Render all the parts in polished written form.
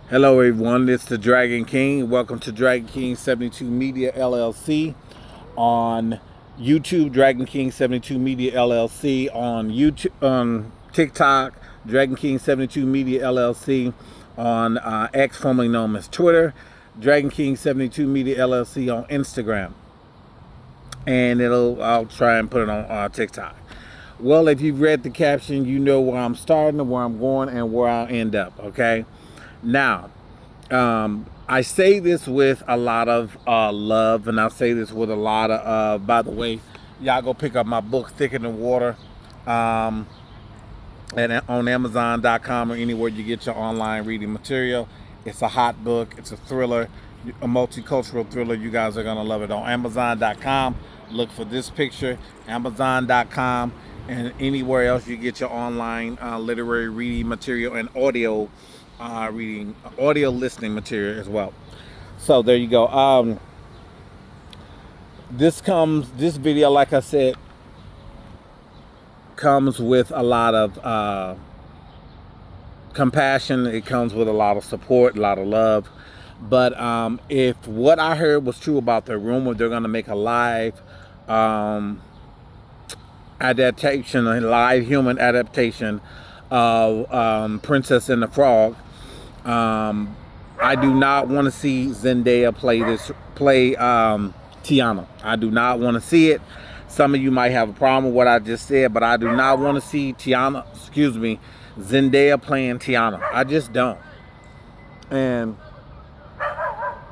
Hello everyone, it's the Dragon King. Welcome to Dragon King 72 Media LLC on YouTube, Dragon King 72 Media LLC on YouTube, on TikTok, Dragon King 72 Media LLC on X, formerly known as Twitter, Dragon King 72 Media LLC on Instagram, and I'll try and put it on TikTok. Well, if you've read the caption, you know where I'm starting, where I'm going, and where I'll end up. Okay. Now, I say this with a lot of love, and I say this with a lot of, by the way, y'all go pick up my book, Thicker Than Water, and on Amazon.com or anywhere you get your online reading material. It's a hot book. It's a thriller, a multicultural thriller. You guys are going to love it. On Amazon.com, look for this picture, Amazon.com, and anywhere else you get your online literary reading material and audio listening material as well. So there you go. This video, like I said, comes with a lot of compassion. It comes with a lot of support, a lot of love. But if what I heard was true about the rumor, they're going to make a live adaptation, a live human adaptation of Princess and the Frog. I do not want to see Zendaya play Tiana. I do not want to see it. Some of you might have a problem with what I just said, but I do not want to see Zendaya playing Tiana. I just don't. And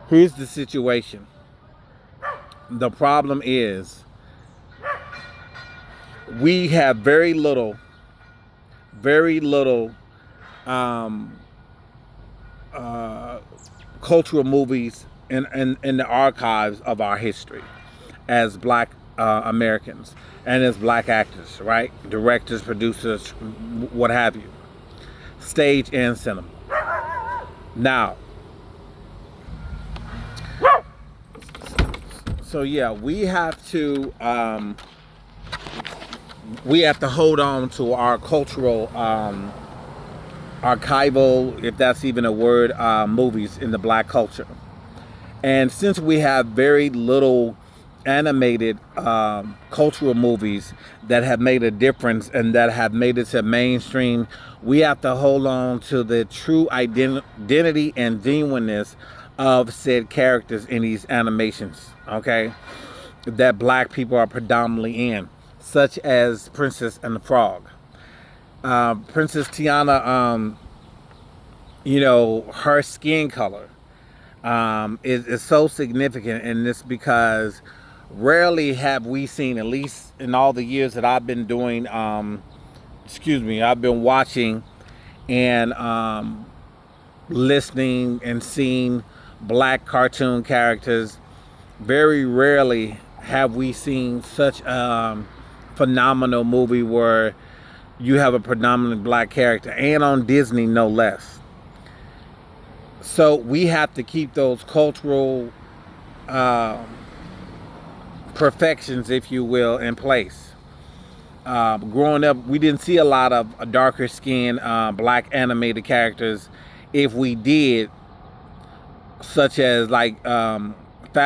here's the situation. The problem is we have very little cultural movies in the archives of our history as black Americans and as black actors, right? Directors, producers, what have you, stage and cinema. Now, so yeah, we have to hold on to our cultural archival, if that's even a word, movies in the black culture. And since we have very little animated cultural movies that have made a difference and that have made it to mainstream, we have to hold on to the true identity and genuineness of said characters in these animations, okay, that black people are predominantly in, such as Princess and the Frog. Princess Tiana, her skin color is so significant in this because rarely have we seen, at least in all the years that I've been doing, I've been watching and listening and seeing black cartoon characters. Very rarely have we seen such a phenomenal movie where you have a predominant black character, and on Disney no less. So we have to keep those cultural perfections, if you will, in place. Growing up, we didn't see a lot of darker skinned black animated characters. If we did, such as like Fat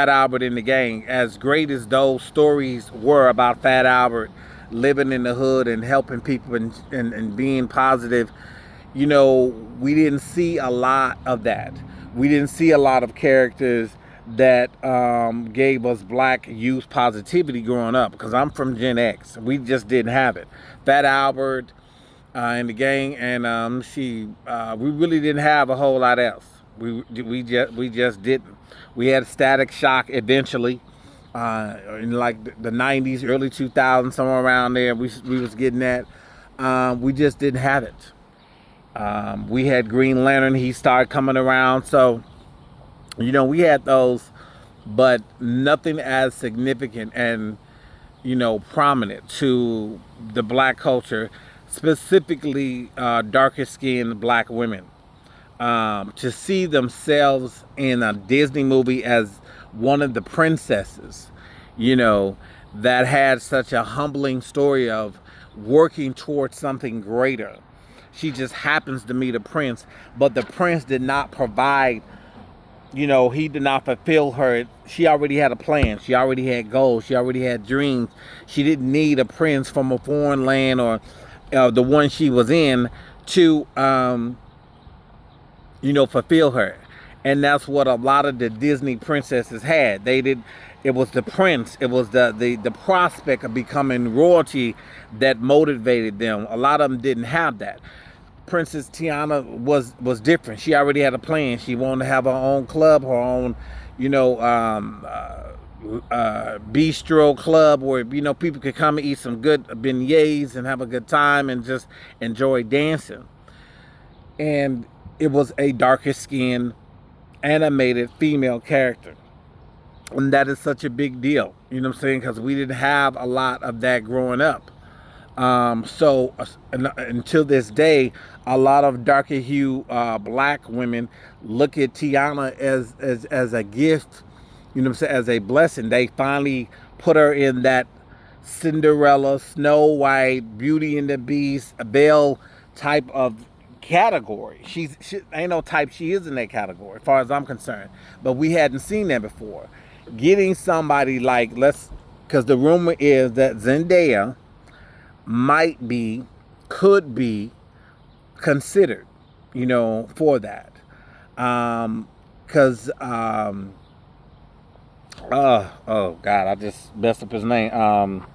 Albert and the Gang, as great as those stories were about Fat Albert living in the hood and helping people and being positive, we didn't see a lot of that. We didn't see a lot of characters that gave us black youth positivity growing up, because I'm from Gen X. We just didn't have it. Fat Albert and the Gang, and we really didn't have a whole lot else. We just didn't. We had Static Shock eventually. In like the 90s, early 2000s, somewhere around there, we was getting that. We just didn't have it. We had Green Lantern. He started coming around. So, we had those, but nothing as significant and, prominent to the black culture, specifically darker skinned black women. To see themselves in a Disney movie as one of the princesses, that had such a humbling story of working towards something greater, She just happens to meet a prince, but the prince did not provide, he did not fulfill her. She already had a plan. She already had goals. She already had dreams. She didn't need a prince from a foreign land or the one she was in to, fulfill her. And that's what a lot of the Disney princesses had. They did. It was the prince. It was the prospect of becoming royalty that motivated them. A lot of them didn't have that. Princess Tiana was different. She already had a plan. She wanted to have her own club, her own, bistro club where people could come and eat some good beignets and have a good time and just enjoy dancing. And it was a darker skinned animated female character. And that is such a big deal, you know what I'm saying? Because we didn't have a lot of that growing up. So until this day, a lot of darker hue black women look at Tiana as a gift, you know what I'm saying, as a blessing. They finally put her in that Cinderella, Snow White, Beauty and the Beast, Belle type of category. She ain't no type she is in that category as far as I'm concerned, but we hadn't seen that before. Getting somebody like, because the rumor is that Zendaya could be considered, for that. Because, oh God, I just messed up his name.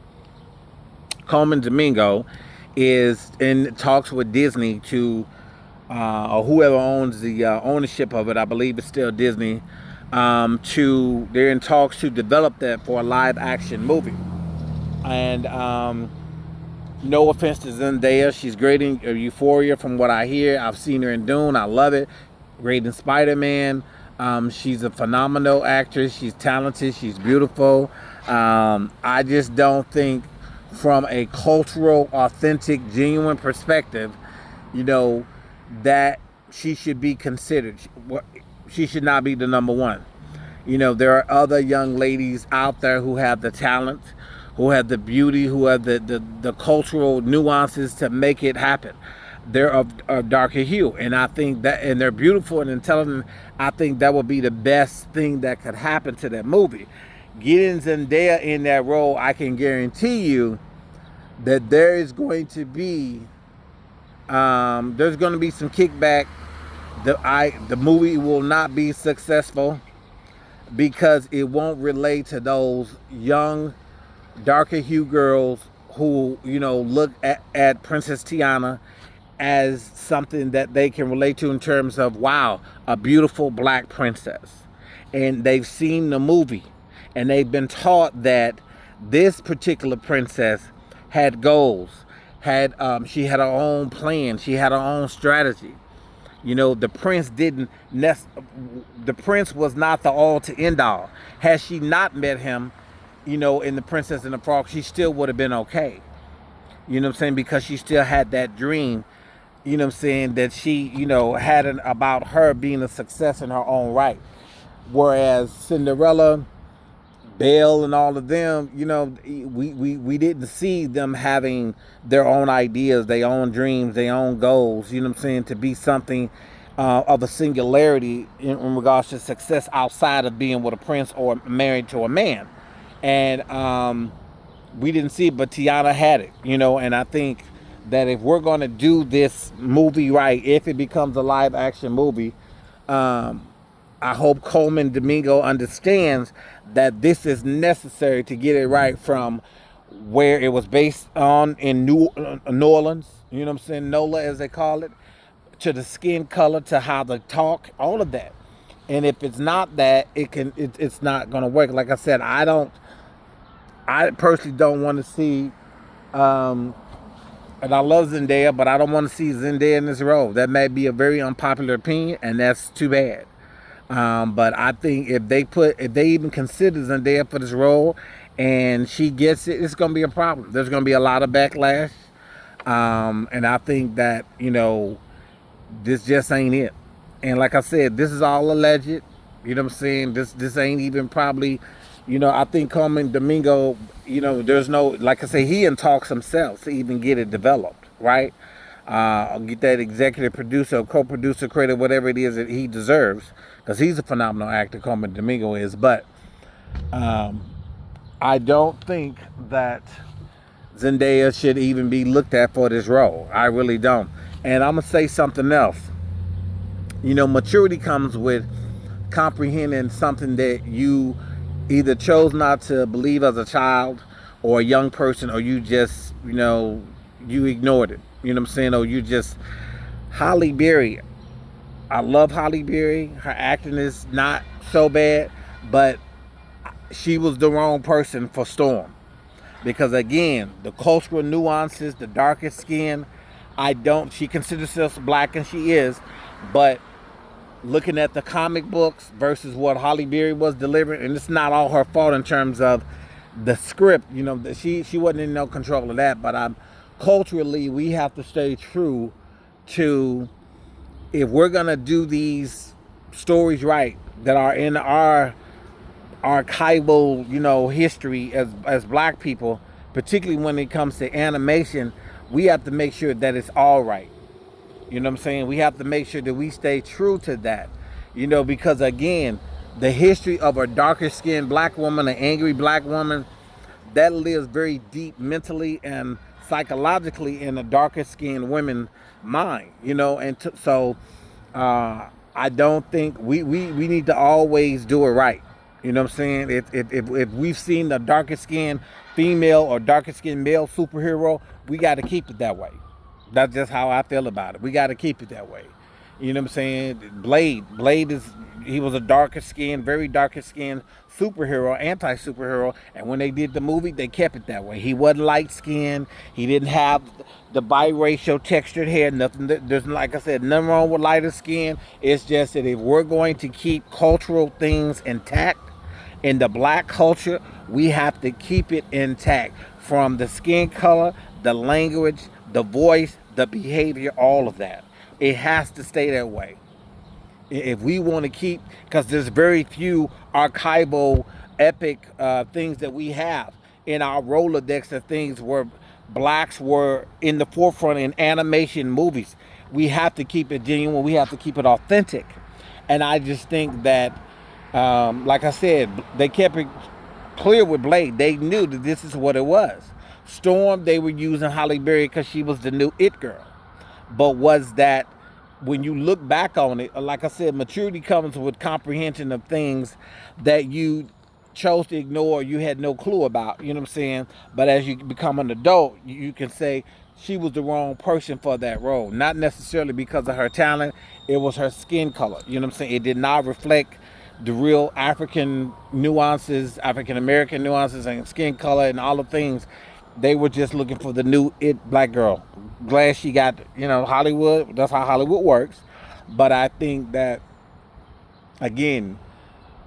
Coleman Domingo is in talks with Disney to, or whoever owns the ownership of it, I believe it's still Disney, they're in talks to develop that for a live action movie. And no offense to Zendaya, she's great in Euphoria from what I hear. I've seen her in Dune, I love it. Great in Spider-Man. She's a phenomenal actress. She's talented, she's beautiful. I just don't think from a cultural, authentic, genuine perspective, that she should be considered. She should not be the number one. There are other young ladies out there who have the talent, who have the beauty, who have the cultural nuances to make it happen. They're of darker hue, and I think that, and they're beautiful and intelligent. I think that would be the best thing that could happen to that movie. Getting Zendaya in that role, I can guarantee you that there is going to be some kickback. The movie will not be successful because it won't relate to those young, darker hue girls who, look at Princess Tiana as something that they can relate to in terms of, wow, a beautiful black princess. And they've seen the movie and they've been taught that this particular princess had goals, she had her own plan, she had her own strategy. The prince was not the all to end all. Had she not met him, in The Princess and the Frog, she still would have been okay. You know what I'm saying? Because she still had that dream, that she, had about her being a success in her own right. Whereas Cinderella, Belle, and all of them, we didn't see them having their own ideas, their own dreams, their own goals, to be something of a singularity in regards to success outside of being with a prince or married to a man. And we didn't see it, but Tiana had it, and I think that if we're going to do this movie right, if it becomes a live action movie, I hope Coleman Domingo understands that this is necessary to get it right, from where it was based on in New Orleans, NOLA as they call it, to the skin color, to how they talk, all of that. And if it's not that, it's not going to work. Like I said, I personally don't want to see, and I love Zendaya, but I don't want to see Zendaya in this role. That may be a very unpopular opinion, and that's too bad. But I think if they even consider Zendaya for this role and she gets it, it's going to be a problem. There's going to be a lot of backlash. And I think that, this just ain't it. And like I said, this is all alleged. You know what I'm saying? This ain't even probably, I think Coleman Domingo, there's no, like I say, he in talks himself to even get it developed, right? Get that executive producer or co-producer credit, whatever it is that he deserves, because he's a phenomenal actor. Coleman Domingo is, but I don't think that Zendaya should even be looked at for this role. I really don't. And I'm gonna say something else. Maturity comes with comprehending something that you either chose not to believe as a child or a young person, or you just, you ignored it. You know what I'm saying? Or you just, Halle Berry. I love Halle Berry. Her acting is not so bad, but she was the wrong person for Storm. Because again, the cultural nuances, the darker skin, she considers herself black, and she is, but looking at the comic books versus what Halle Berry was delivering, and it's not all her fault in terms of the script, she wasn't in no control of that, but culturally, we have to stay true to, if we're gonna do these stories right, that are in our archival, history as black people, particularly when it comes to animation, we have to make sure that it's all right. You know what I'm saying? We have to make sure that we stay true to that. Because again, the history of a darker skinned black woman, an angry black woman, that lives very deep mentally and psychologically in a darker skinned woman's mind. So I don't think we need to always do it right. You know what I'm saying? If we've seen the darker skinned female or darker skinned male superhero, we got to keep it that way. That's just how I feel about it. We got to keep it that way. You know what I'm saying? Blade he was a darker skinned, very darker skinned superhero, anti-superhero, and when they did the movie, they kept it that way. He wasn't light skinned. He didn't have the biracial textured hair. Nothing. There's, like I said, nothing wrong with lighter skin. It's just that if we're going to keep cultural things intact in the black culture, we have to keep it intact, from the skin color, the language, the voice, the behavior, all of that. It has to stay that way. If we want to keep, because there's very few archival, epic things that we have in our Rolodex of things where blacks were in the forefront in animation movies. We have to keep it genuine. We have to keep it authentic. And I just think that, like I said, they kept it clear with Blade. They knew that this is what it was. Storm, they were using Halle Berry because she was the new it girl. But was that, when you look back on it, like I said, maturity comes with comprehension of things that you chose to ignore, you had no clue about, you know what I'm saying? But as you become an adult, you can say she was the wrong person for that role. Not necessarily because of her talent, it was her skin color. You know what I'm saying? It did not reflect the real African nuances, African American nuances, and skin color and all the things. They were just looking for the new it black girl. Glad she got, Hollywood. That's how Hollywood works. But I think that, again,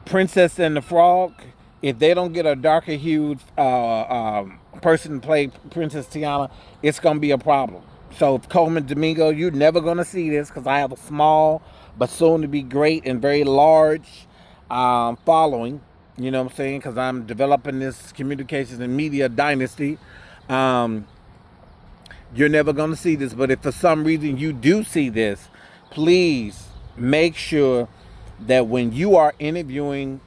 Princess and the Frog, if they don't get a darker hued person to play Princess Tiana, it's going to be a problem. So Coleman Domingo, you're never going to see this, because I have a small but soon to be great and very large following. You know what I'm saying? Because I'm developing this communications and media dynasty. You're never going to see this. But if for some reason you do see this, please make sure that when you are interviewing